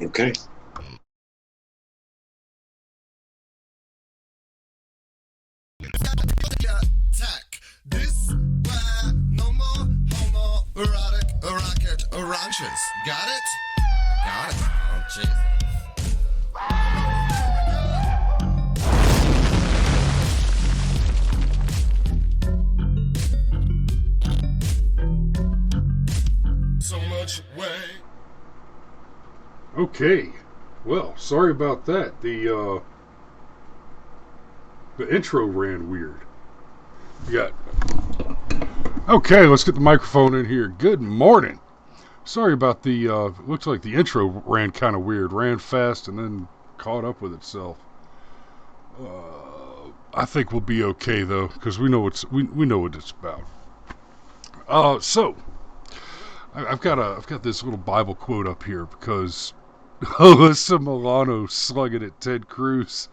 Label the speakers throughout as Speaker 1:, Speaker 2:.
Speaker 1: Okay.
Speaker 2: Attack. This where no more homoerotic rocket ranches. Got it? Got it. Oh, jeez. So much way.
Speaker 3: Okay, well, sorry about that. The intro ran weird. Yeah. Okay, let's get the microphone in here. Good morning. Sorry about the. Looks like the intro ran kind of weird. Ran fast and then caught up with itself. I think we'll be okay though, because we know what it's about. So I've got this little Bible quote up here because Alyssa Milano slung it at Ted Cruz.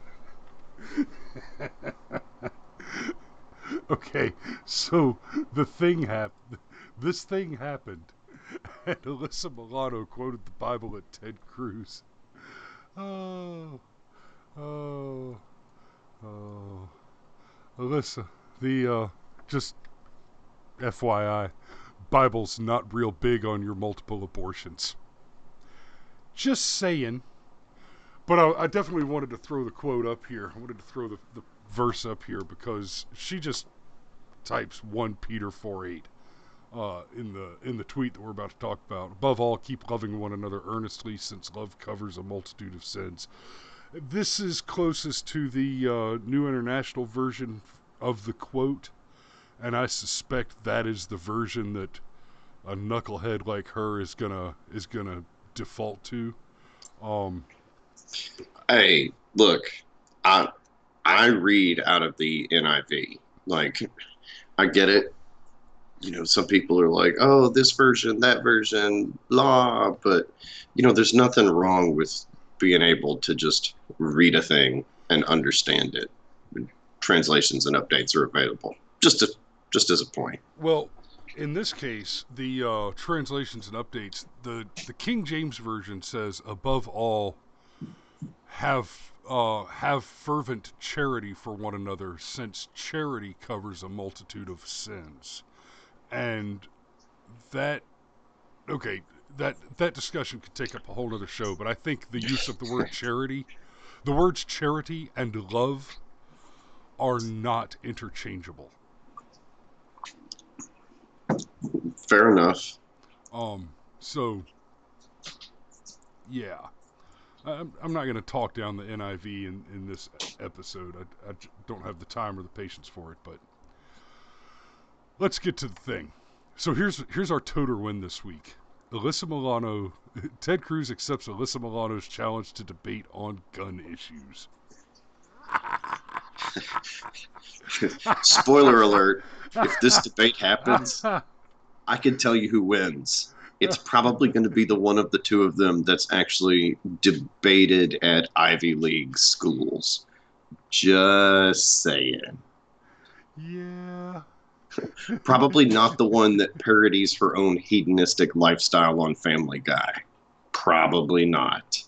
Speaker 3: Okay, so the thing happened. This thing happened, and Alyssa Milano quoted the Bible at Ted Cruz. Oh, oh, oh, Alyssa. Just FYI, Bible's not real big on your multiple abortions. Just saying. But I definitely wanted to throw the quote up here. I wanted to throw the verse up here because she just types 1 Peter 4:8 in the tweet that we're about to talk about. Above all, keep loving one another earnestly, since love covers a multitude of sins. This is closest to the New International Version of the quote, and I suspect that is the version that a knucklehead like her is gonna default to. Um,
Speaker 1: Hey, look, I I read out of the NIV. Like, I get it. Some people are like, "Oh, this version, that version, blah," but there's nothing wrong with being able to just read a thing and understand it. Translations and updates are available. Just as a point.
Speaker 3: well, in this case, the translations and updates, the King James version says, "Above all, have fervent charity for one another, since charity covers a multitude of sins." And that okay, that discussion could take up a whole other show, but I think the use of the word charity, the words charity and love are not interchangeable.
Speaker 1: Fair enough.
Speaker 3: So yeah, I'm not going to talk down the NIV in this episode. I don't have the time or the patience for it, but let's get to the thing. So here's our Totar Win this week. Alyssa Milano, Ted Cruz accepts Alyssa Milano's challenge to debate on gun issues.
Speaker 1: Spoiler alert, if this debate happens, I can tell you who wins. It's probably going to be the one of the two of them that's actually debated at Ivy League schools. Just saying.
Speaker 3: Yeah.
Speaker 1: Probably not the one that parodies her own hedonistic lifestyle on Family Guy. Probably not.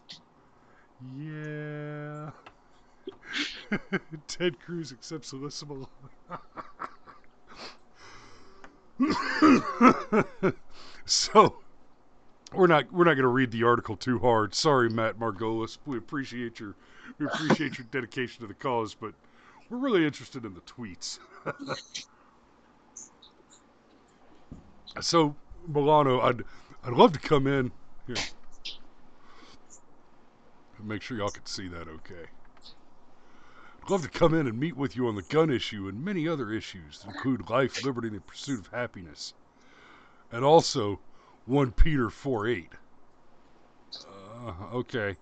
Speaker 3: Yeah. Ted Cruz accepts Alyssa Milano. So we're not going to read the article too hard. Sorry, Matt Margolis. We appreciate your dedication to the cause, but we're really interested in the tweets. So Milano, I'd love to come in here. Make sure y'all can see that okay. I'd love to come in and meet with you on the gun issue and many other issues that include life, liberty, and the pursuit of happiness. And also 1 Peter 4:8. Okay.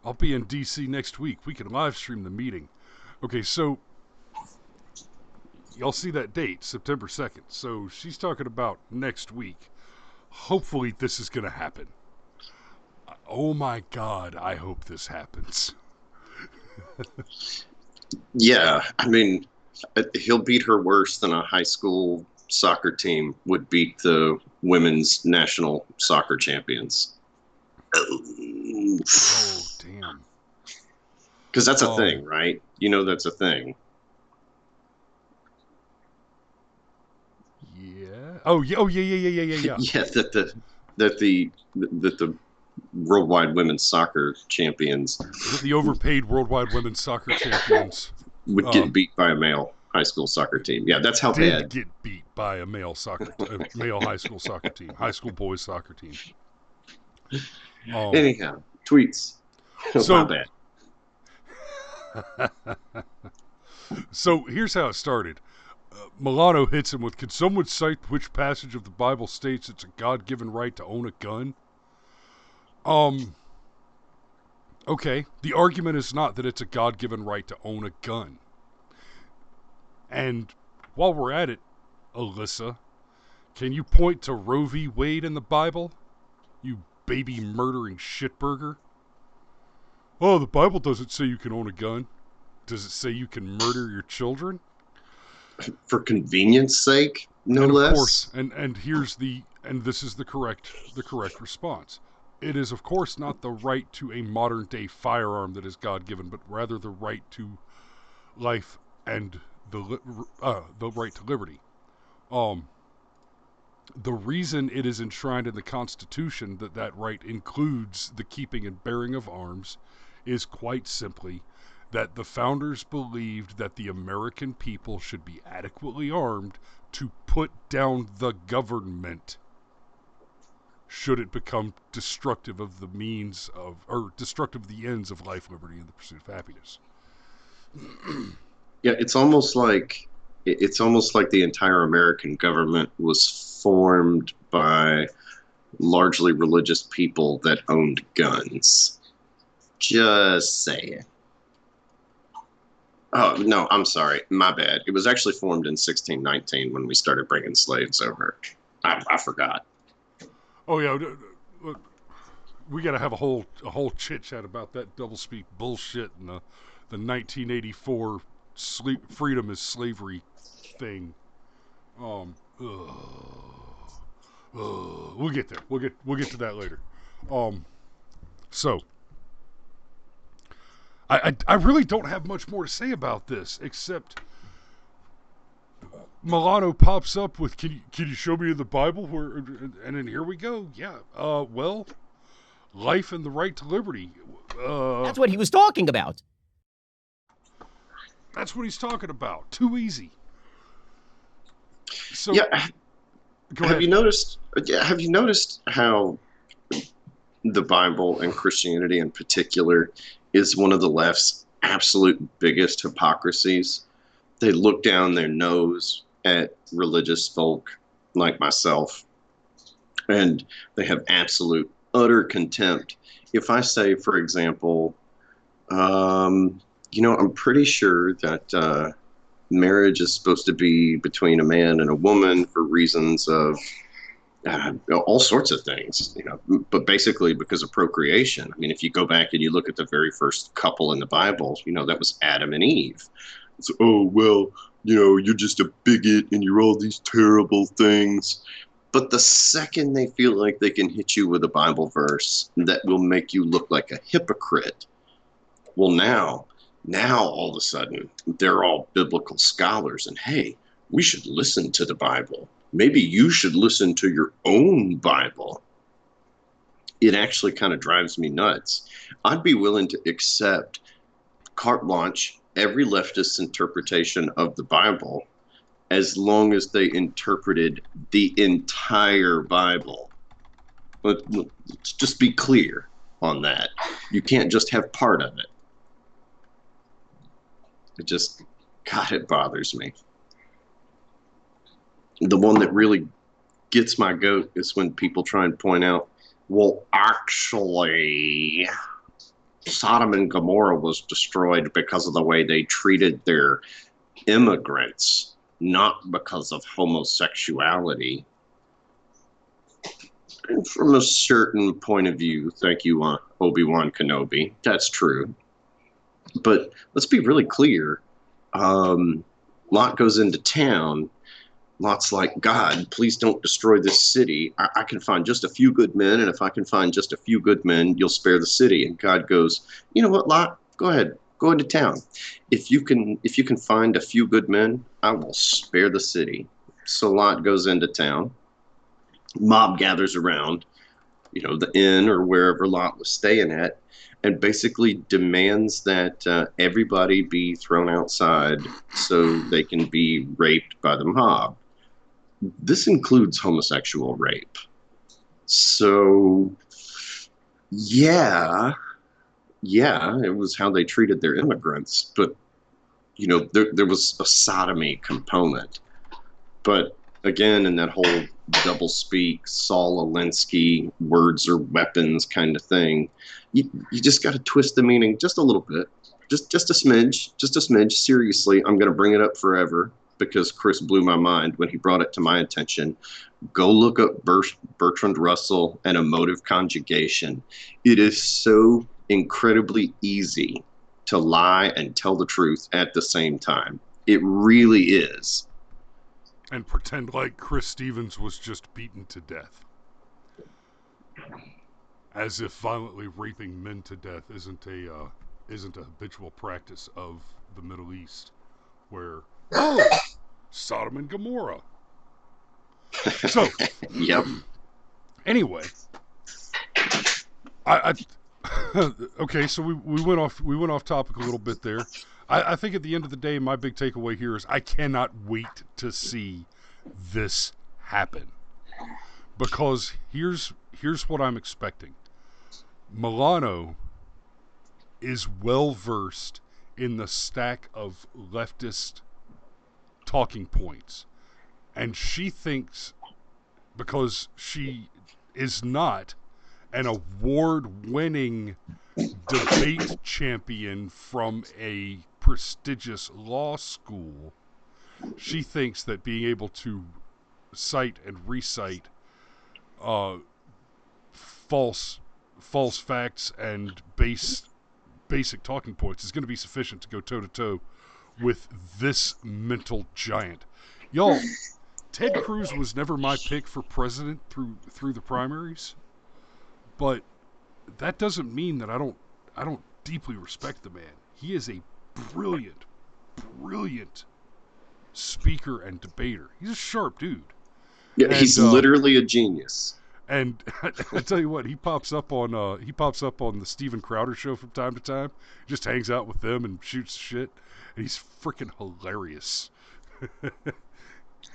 Speaker 3: I'll be in DC next week. We can live stream the meeting. Okay, so y'all see that date, September 2nd. So she's talking about next week. Hopefully this is going to happen. Oh my God, I hope this happens.
Speaker 1: Yeah, I mean, he'll beat her worse than a high school soccer team would beat the women's national soccer champions.
Speaker 3: Oh, damn.
Speaker 1: Because that's a thing, right? You know that's a thing.
Speaker 3: Yeah. Oh, yeah. Oh, yeah, yeah, yeah, yeah, yeah,
Speaker 1: Yeah, that the worldwide women's soccer champions
Speaker 3: yeah. The overpaid worldwide women's soccer champions
Speaker 1: would get beat by a male high school soccer team. Yeah, that's how
Speaker 3: did
Speaker 1: bad.
Speaker 3: get beat by a male high school soccer team, high school boys soccer team.
Speaker 1: Anyhow, tweets. My
Speaker 3: So,
Speaker 1: bad.
Speaker 3: so here's how it started. Milano hits him with, "Can someone cite which passage of the Bible states it's a God-given right to own a gun?" Okay. The argument is not that it's a God-given right to own a gun. And while we're at it, Alyssa, can you point to Roe v. Wade in the Bible? You baby murdering shitburger. Oh, the Bible doesn't say you can own a gun. Does it say you can murder your children?
Speaker 1: For convenience sake, no
Speaker 3: And of
Speaker 1: less.
Speaker 3: course, and here's and this is the correct response. It is of course not the right to a modern day firearm that is God given, but rather the right to life and the right to liberty. The reason it is enshrined in the Constitution that that right includes the keeping and bearing of arms is quite simply that the founders believed that the American people should be adequately armed to put down the government should it become destructive of the destructive of the ends of life, liberty, and the pursuit of happiness.
Speaker 1: Yeah, it's almost like the entire American government was formed by largely religious people that owned guns. Just saying. Oh, no, I'm sorry. My bad. It was actually formed in 1619 when we started bringing slaves over. I forgot.
Speaker 3: Oh yeah, we got to have a whole chit chat about that doublespeak bullshit and the 1984 freedom is slavery thing. We'll get there. We'll get to that later. So I really don't have much more to say about this except Milano pops up with, can you show me in the Bible where, and then here we go. Yeah. Well, life and the right to liberty.
Speaker 4: That's what he was talking about.
Speaker 3: That's what he's talking about. Too easy. So
Speaker 1: Yeah, have you noticed? Yeah, have you noticed how the Bible and Christianity in particular is one of the left's absolute biggest hypocrisies? They look down their nose at religious folk like myself, and they have absolute, utter contempt. If I say, for example, I'm pretty sure that marriage is supposed to be between a man and a woman for reasons of all sorts of things, but basically because of procreation. I mean, if you go back and you look at the very first couple in the Bible, that was Adam and Eve. So, oh, well, you're just a bigot and you're all these terrible things. But the second they feel like they can hit you with a Bible verse that will make you look like a hypocrite, well, now all of a sudden they're all biblical scholars, and hey, we should listen to the Bible. Maybe you should listen to your own Bible. It actually kind of drives me nuts. I'd be willing to accept carte blanche every leftist interpretation of the Bible as long as they interpreted the entire Bible. Let's just be clear on that. You can't just have part of it. God, it bothers me. The one that really gets my goat is when people try and point out, well, actually, Sodom and Gomorrah was destroyed because of the way they treated their immigrants, not because of homosexuality. And from a certain point of view, thank you, Obi-Wan Kenobi, that's true. But let's be really clear. Lot goes into town, Lot's like, God, please don't destroy this city. I can find just a few good men, and if I can find just a few good men, you'll spare the city. And God goes, you know what, Lot? Go ahead, go into town. If you can find a few good men, I will spare the city. So Lot goes into town. Mob gathers around, the inn or wherever Lot was staying at, and basically demands that everybody be thrown outside so they can be raped by the mob. This includes homosexual rape. So, yeah, it was how they treated their immigrants, but there was a sodomy component. But again, in that whole double speak, Saul Alinsky, words are weapons kind of thing, you just got to twist the meaning just a little bit, just a smidge. Seriously, I'm going to bring it up forever because Chris blew my mind when he brought it to my attention. Go look up Bertrand Russell and emotive conjugation. It is so incredibly easy to lie and tell the truth at the same time. It really is.
Speaker 3: And pretend like Chris Stevens was just beaten to death. As if violently raping men to death isn't a habitual practice of the Middle East, where Sodom and Gomorrah. So,
Speaker 1: yep.
Speaker 3: Anyway, I okay. So we went off topic a little bit there. I think at the end of the day, my big takeaway here is I cannot wait to see this happen, because here's what I'm expecting. Milano is well versed in the stack of leftist talking points, and she thinks, because she is not an award-winning debate champion from a prestigious law school, she thinks that being able to cite and recite false facts and basic talking points is going to be sufficient to go toe-to-toe with this mental giant. Y'all, Ted Cruz was never my pick for president through the primaries, but that doesn't mean that I don't deeply respect the man. He is a brilliant speaker and debater. He's a sharp dude.
Speaker 1: Yeah, he's literally a genius.
Speaker 3: And I tell you what, he pops up on the Steven Crowder show from time to time. Just hangs out with them and shoots shit, and he's freaking hilarious.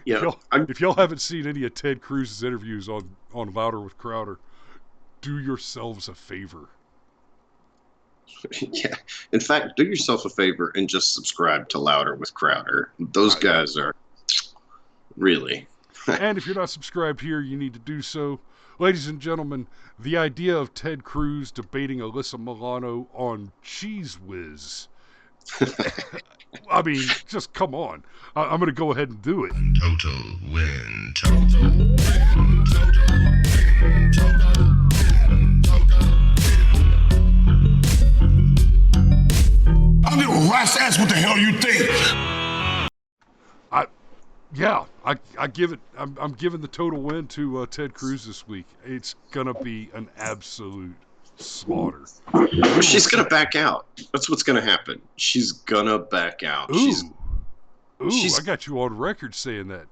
Speaker 1: Yeah,
Speaker 3: if y'all haven't seen any of Ted Cruz's interviews on Louder with Crowder, do yourselves a favor.
Speaker 1: Yeah. In fact, do yourself a favor and just subscribe to Louder with Crowder. Those guys are really.
Speaker 3: And if you're not subscribed here, you need to do so. Ladies and gentlemen, the idea of Ted Cruz debating Alyssa Milano on Cheese Whiz. I mean, just come on. I'm going to go ahead and do it.
Speaker 2: Total win. Total win. Total win. Total win. Total win. I don't give a rat's ass what the hell you think.
Speaker 3: I give it. I'm giving the total win to Ted Cruz this week. It's gonna be an absolute slaughter.
Speaker 1: She's gonna back out. That's what's gonna happen. She's gonna back out.
Speaker 3: I got you on record saying that.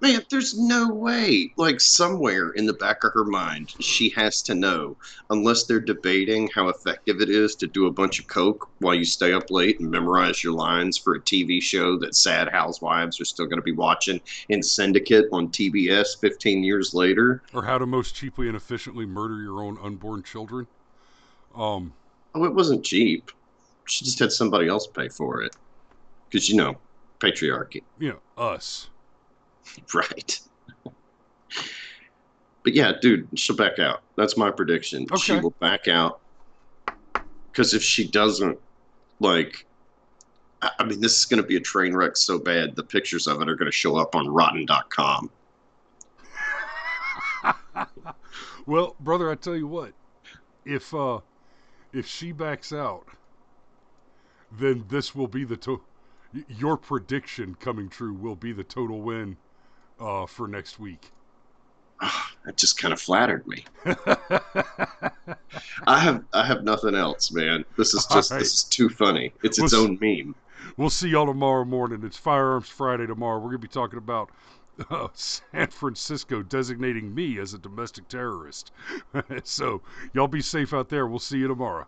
Speaker 1: Man, there's no way. Like, somewhere in the back of her mind, she has to know, unless they're debating how effective it is to do a bunch of coke while you stay up late and memorize your lines for a TV show that sad housewives are still going to be watching in Syndicate on TBS 15 years later.
Speaker 3: Or how to most cheaply and efficiently murder your own unborn children.
Speaker 1: Oh, it wasn't cheap. She just had somebody else pay for it. Because, patriarchy.
Speaker 3: Us.
Speaker 1: Right. But yeah, dude, she'll back out. That's my prediction.
Speaker 3: Okay.
Speaker 1: She will back out. Because if she doesn't, this is going to be a train wreck so bad, the pictures of it are going to show up on rotten.com.
Speaker 3: Well, brother, I tell you what, if she backs out, then this will be your prediction coming true will be the total win for next week?
Speaker 1: That just kind of flattered me. I have nothing else, man. This is
Speaker 3: All right.
Speaker 1: this is too funny. It's its
Speaker 3: We'll
Speaker 1: own meme.
Speaker 3: We'll see y'all tomorrow morning. It's Firearms Friday tomorrow. We're going to be talking about San Francisco designating me as a domestic terrorist. So y'all be safe out there. We'll see you tomorrow.